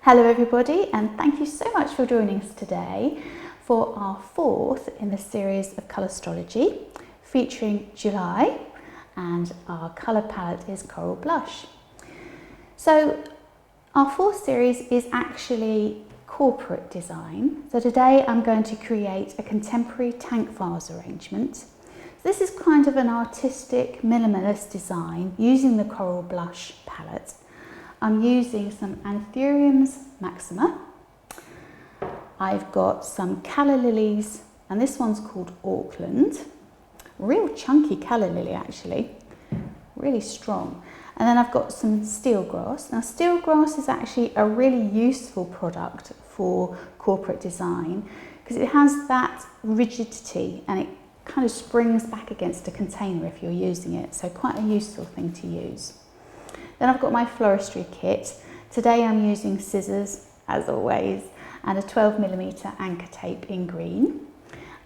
Hello everybody, and thank you so much for joining us today for our fourth in the series of Colourstrology featuring July, and our colour palette is Coral Blush. So our fourth series is actually corporate design. So today I'm going to create a contemporary tank vase arrangement. This is kind of an artistic minimalist design using the Coral Blush palette. I'm using some Anthuriums Maxima. I've got some Calla lilies, and this one's called Auckland. Real chunky Calla lily actually, really strong. And then I've got some steel grass. Now steel grass is actually a really useful product for corporate design because it has that rigidity and it kind of springs back against a container if you're using it. So quite a useful thing to use. Then I've got my floristry kit. Today I'm using scissors, as always, and a 12mm anchor tape in green.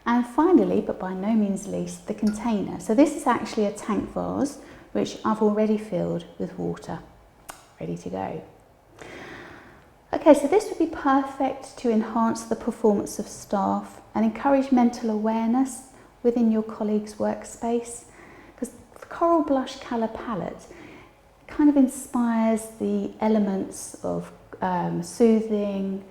And finally, but by no means least, the container. So this is actually a tank vase, which I've already filled with water, ready to go. Okay, so this would be perfect to enhance the performance of staff and encourage mental awareness within your colleagues' workspace, because the Coral Blush Colour palette kind of inspires the elements of soothing,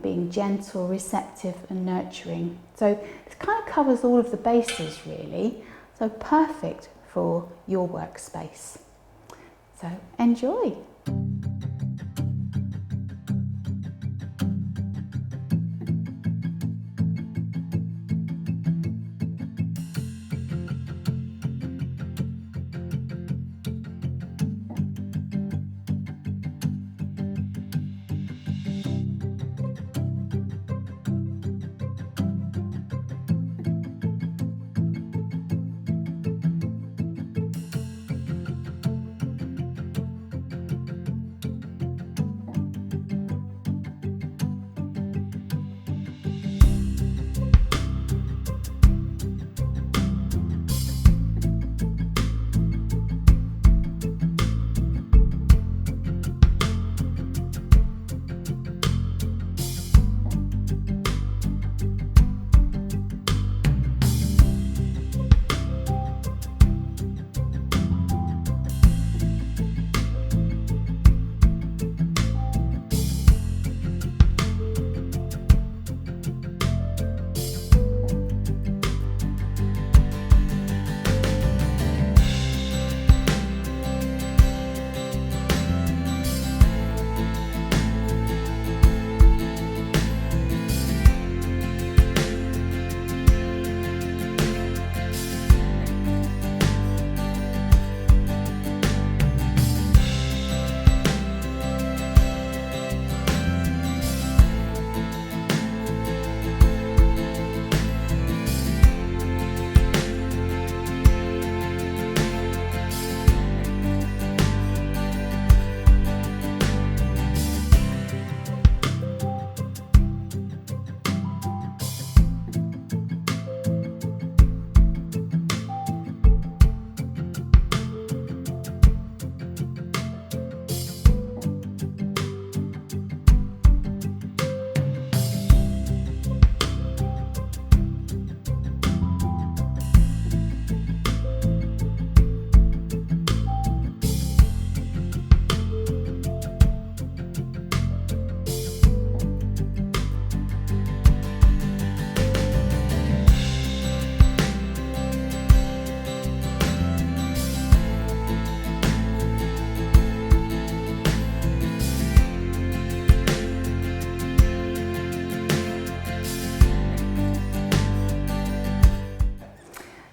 being gentle, receptive and nurturing. So it kind of covers all of the bases really, so perfect for your workspace. So enjoy!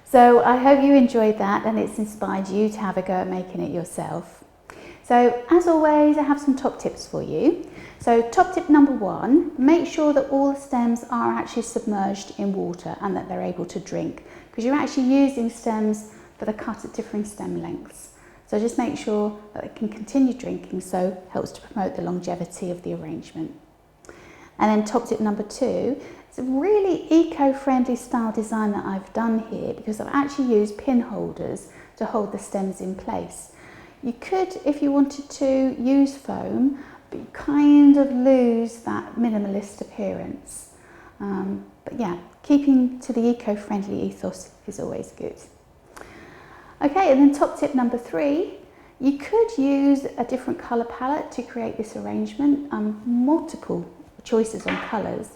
So I hope you enjoyed that and it's inspired you to have a go at making it yourself. So as always, I have some top tips for you. So top tip number one, make sure that all the stems are actually submerged in water and that they're able to drink, because you're actually using stems that are cut at different stem lengths. So just make sure that they can continue drinking, so helps to promote the longevity of the arrangement. And then top tip number two, it's a really eco-friendly style design that I've done here because I've actually used pin holders to hold the stems in place. You could, if you wanted to, use foam, but but you kind of lose that minimalist appearance. But yeah, keeping to the eco-friendly ethos is always good. Okay, and then top tip number 3, you could use a different colour palette to create this arrangement, multiple choices on colours.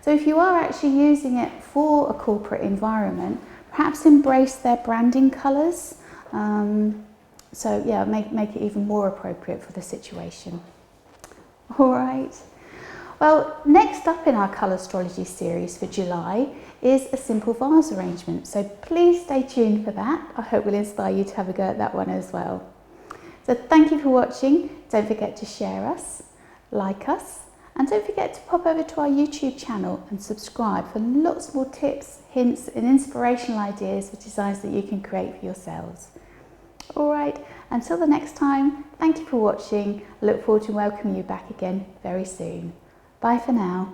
So if you are actually using it for a corporate environment, perhaps embrace their branding colours. So yeah, make it even more appropriate for the situation. All right. Well, next up in our colour astrology series for July is a simple vase arrangement. So please stay tuned for that. I hope we'll inspire you to have a go at that one as well. So thank you for watching. Don't forget to share us, like us, and don't forget to pop over to our YouTube channel and subscribe for lots more tips, hints and inspirational ideas for designs that you can create for yourselves. All right, until the next time, thank you for watching. I look forward to welcoming you back again very soon. Bye for now.